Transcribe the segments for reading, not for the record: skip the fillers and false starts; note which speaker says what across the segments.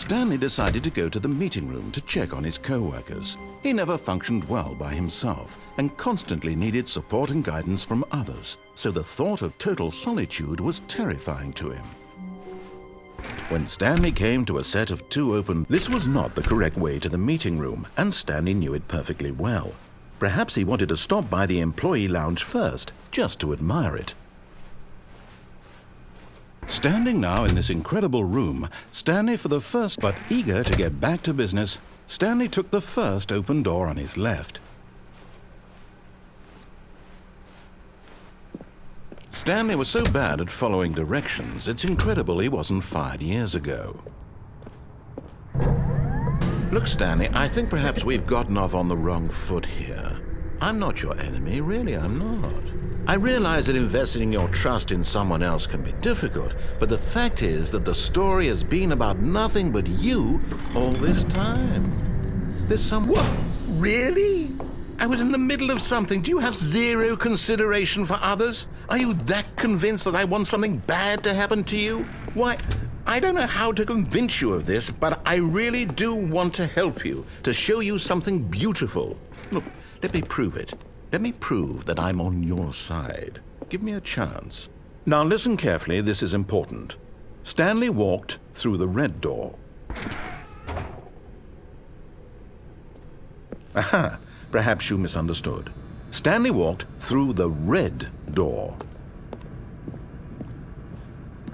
Speaker 1: Stanley decided to go to the meeting room to check on his co-workers. He never functioned well by himself and constantly needed support and guidance from others, so the thought of total solitude was terrifying to him. When Stanley came to a set of 2 open, this was not the correct way to the meeting room, and Stanley knew it perfectly well. Perhaps he wanted to stop by the employee lounge first, just to admire it. Standing now in this incredible room, Stanley but eager to get back to business, Stanley took the first open door on his left. Stanley was so bad at following directions, it's incredible he wasn't fired years ago. Look, Stanley, I think perhaps we've gotten off on the wrong foot here. I'm not your enemy, really, I'm not. I realize that investing your trust in someone else can be difficult, but the fact is that the story has been about nothing but you all this time. There's some... What? Really? I was in the middle of something. Do you have zero consideration for others? Are you that convinced that I want something bad to happen to you? Why, I don't know how to convince you of this, but I really do want to help you, to show you something beautiful. Look, let me prove it. Let me prove that I'm on your side. Give me a chance. Now listen carefully, this is important. Stanley walked through the red door. Aha! Perhaps you misunderstood. Stanley walked through the red door.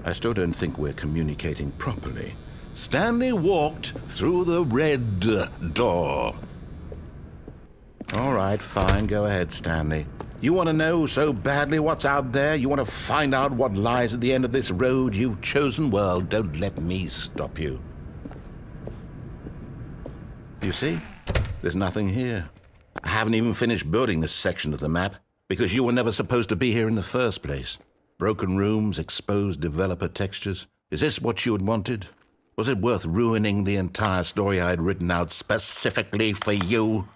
Speaker 1: I still don't think we're communicating properly. Stanley walked through the red door. All right, fine, go ahead, Stanley. You want to know so badly what's out there? You want to find out what lies at the end of this road you've chosen? Well, don't let me stop you. You see? There's nothing here. I haven't even finished building this section of the map, because you were never supposed to be here in the first place. Broken rooms, exposed developer textures. Is this what you had wanted? Was it worth ruining the entire story I had written out specifically for you?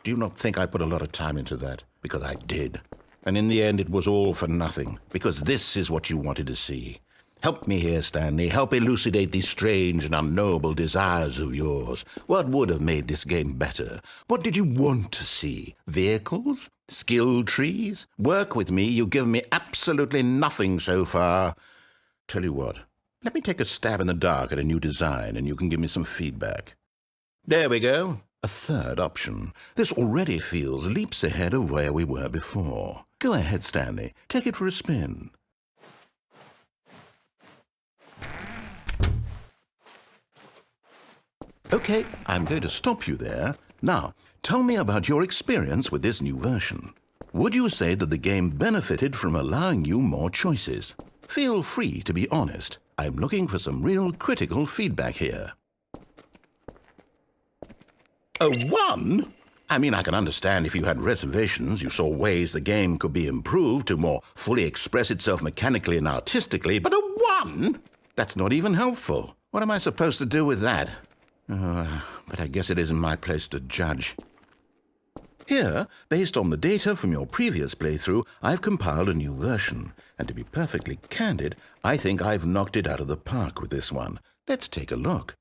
Speaker 1: Do you not think I put a lot of time into that? Because I did. And in the end, it was all for nothing, because this is what you wanted to see. Help me here, Stanley. Help elucidate these strange and unknowable desires of yours. What would have made this game better? What did you want to see? Vehicles? Skill trees? Work with me. You've given me absolutely nothing so far. Tell you what, let me take a stab in the dark at a new design, and you can give me some feedback. There we go. A third option. This already feels leaps ahead of where we were before. Go ahead, Stanley. Take it for a spin. Okay, I'm going to stop you there. Now, tell me about your experience with this new version. Would you say that the game benefited from allowing you more choices? Feel free to be honest. I'm looking for some real critical feedback here. A 1? I mean, I can understand if you had reservations, you saw ways the game could be improved to more fully express itself mechanically and artistically, but a 1? That's not even helpful. What am I supposed to do with that? But I guess it isn't my place to judge. Here, based on the data from your previous playthrough, I've compiled a new version. And to be perfectly candid, I think I've knocked it out of the park with this one. Let's take a look.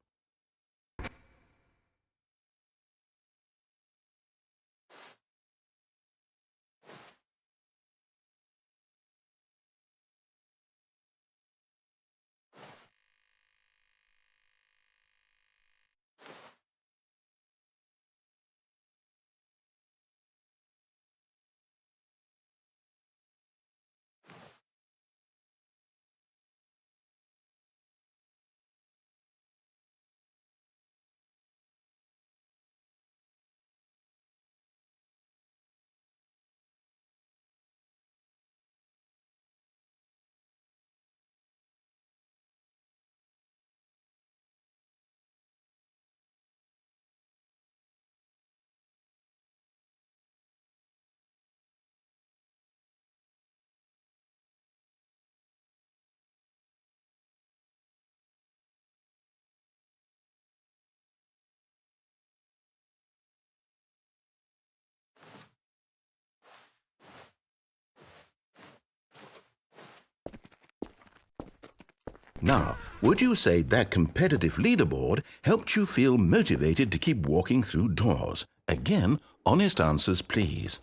Speaker 1: Now, would you say that competitive leaderboard helped you feel motivated to keep walking through doors? Again, honest answers, please.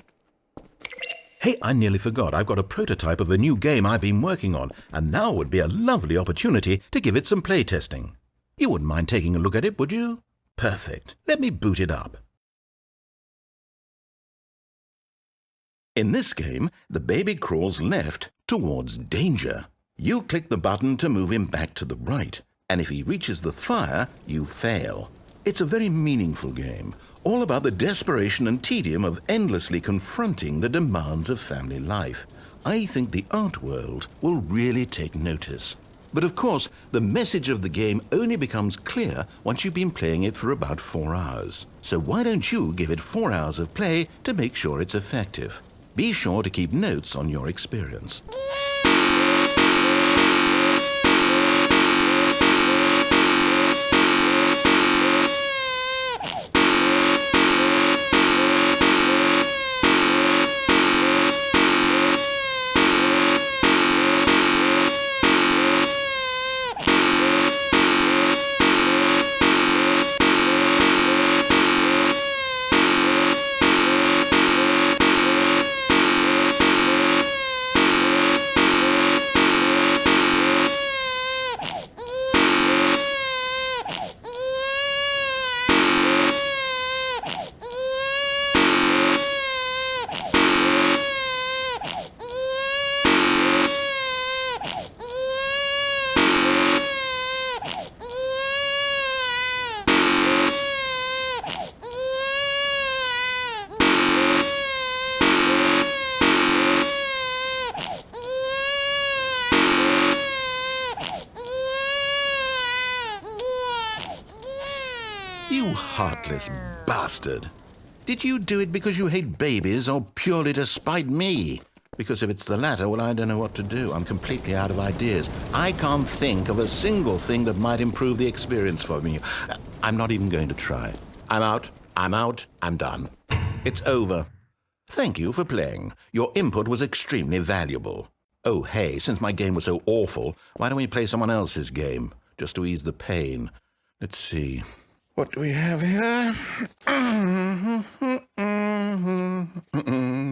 Speaker 1: Hey, I nearly forgot. I've got a prototype of a new game I've been working on, and now would be a lovely opportunity to give it some playtesting. You wouldn't mind taking a look at it, would you? Perfect. Let me boot it up. In this game, the baby crawls left towards danger. You click the button to move him back to the right, and if he reaches the fire, you fail. It's a very meaningful game, all about the desperation and tedium of endlessly confronting the demands of family life. I think the art world will really take notice. But of course, the message of the game only becomes clear once you've been playing it for about 4 hours. So why don't you give it 4 hours of play to make sure it's effective? Be sure to keep notes on your experience. You heartless bastard. Did you do it because you hate babies or purely to spite me? Because if it's the latter, well, I don't know what to do. I'm completely out of ideas. I can't think of a single thing that might improve the experience for me. I'm not even going to try. I'm out, I'm done. It's over. Thank you for playing. Your input was extremely valuable. Oh, hey, since my game was so awful, why don't we play someone else's game, just to ease the pain? Let's see. What do we have here?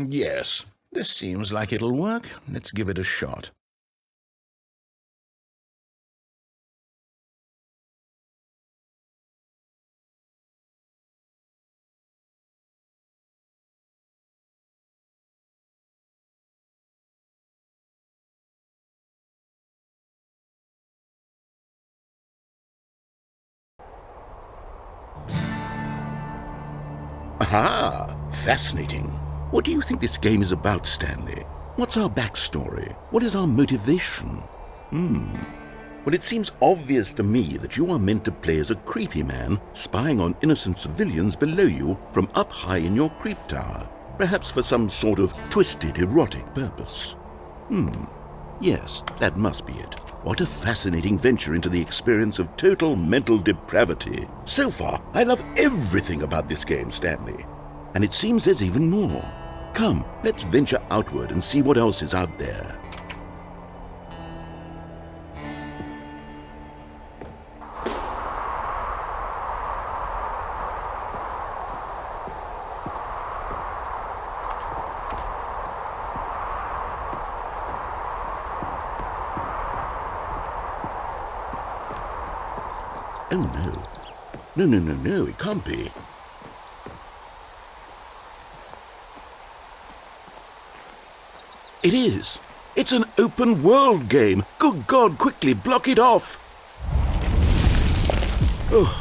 Speaker 1: Yes, this seems like it'll work. Let's give it a shot. Aha! Fascinating. What do you think this game is about, Stanley? What's our backstory? What is our motivation? Well, it seems obvious to me that you are meant to play as a creepy man spying on innocent civilians below you from up high in your creep tower, perhaps for some sort of twisted erotic purpose. Yes, that must be it. What a fascinating venture into the experience of total mental depravity. So far, I love everything about this game, Stanley. And it seems there's even more. Come, let's venture outward and see what else is out there. Oh, no. No, it can't be. It is. It's an open world game. Good God, quickly, block it off. Oh,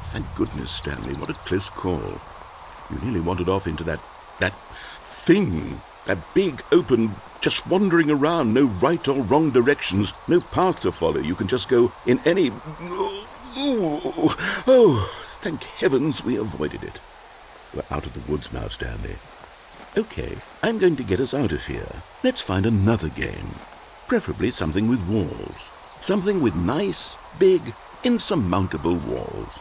Speaker 1: thank goodness, Stanley. What a close call. You nearly wandered off into that thing. That big, open, just wandering around, no right or wrong directions, no path to follow. You can just go in any... Oh, thank heavens we avoided it. We're out of the woods now, Stanley. Okay, I'm going to get us out of here. Let's find another game. Preferably something with walls. Something with nice, big, insurmountable walls.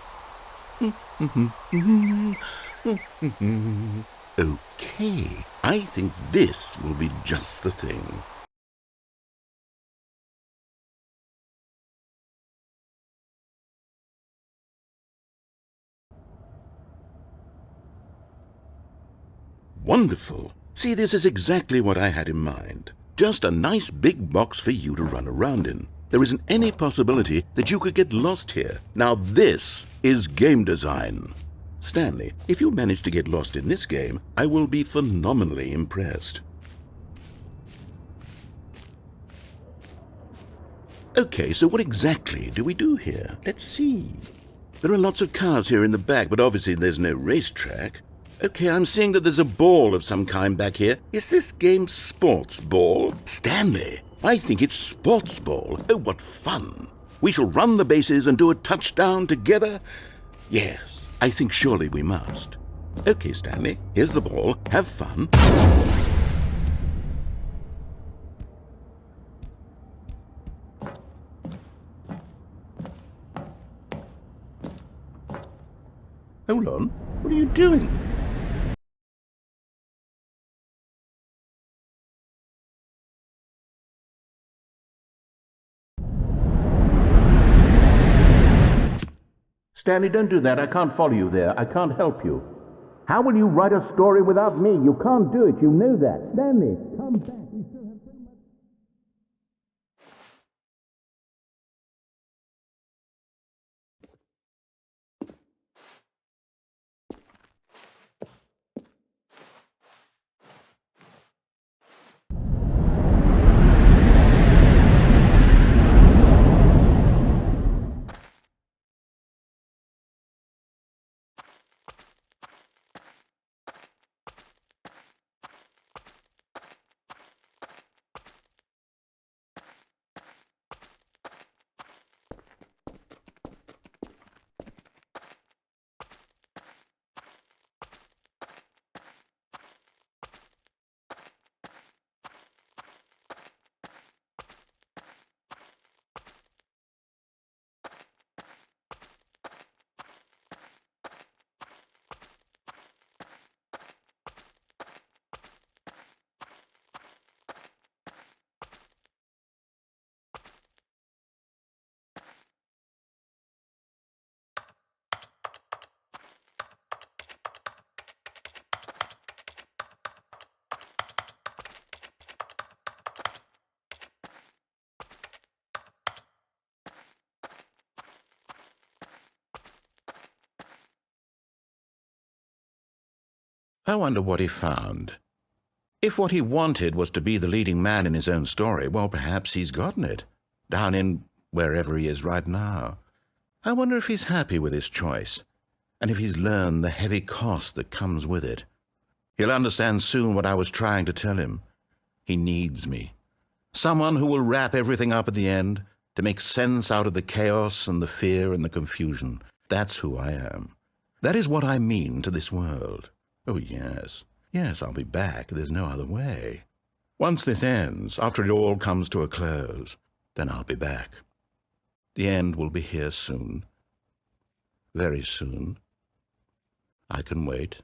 Speaker 1: Okay, I think this will be just the thing. wonderful. See, this is exactly what I had in mind. Just a nice big box for you to run around in. There isn't any possibility that you could get lost here. Now this is game design. Stanley, if you manage to get lost in this game, I will be phenomenally impressed. Okay, so what exactly do we do here? Let's see. There are lots of cars here in the back, but obviously there's no racetrack. Okay, I'm seeing that there's a ball of some kind back here. Is this game sports ball? Stanley, I think it's sports ball. Oh, what fun. We shall run the bases and do a touchdown together? Yes, I think surely we must. Okay, Stanley, here's the ball. Have fun. Hold on, what are you doing? Stanley, don't do that. I can't follow you there. I can't help you. How will you write a story without me? You can't do it. You know that. Stanley, come back. We still have so much. I wonder what he found. If what he wanted was to be the leading man in his own story, well, perhaps he's gotten it, down in wherever he is right now. I wonder if he's happy with his choice, and if he's learned the heavy cost that comes with it. He'll understand soon what I was trying to tell him. He needs me. Someone who will wrap everything up at the end, to make sense out of the chaos and the fear and the confusion. That's who I am. That is what I mean to this world. Oh, yes. Yes, I'll be back. There's no other way. Once this ends, after it all comes to a close, then I'll be back. The end will be here soon. Very soon. I can wait.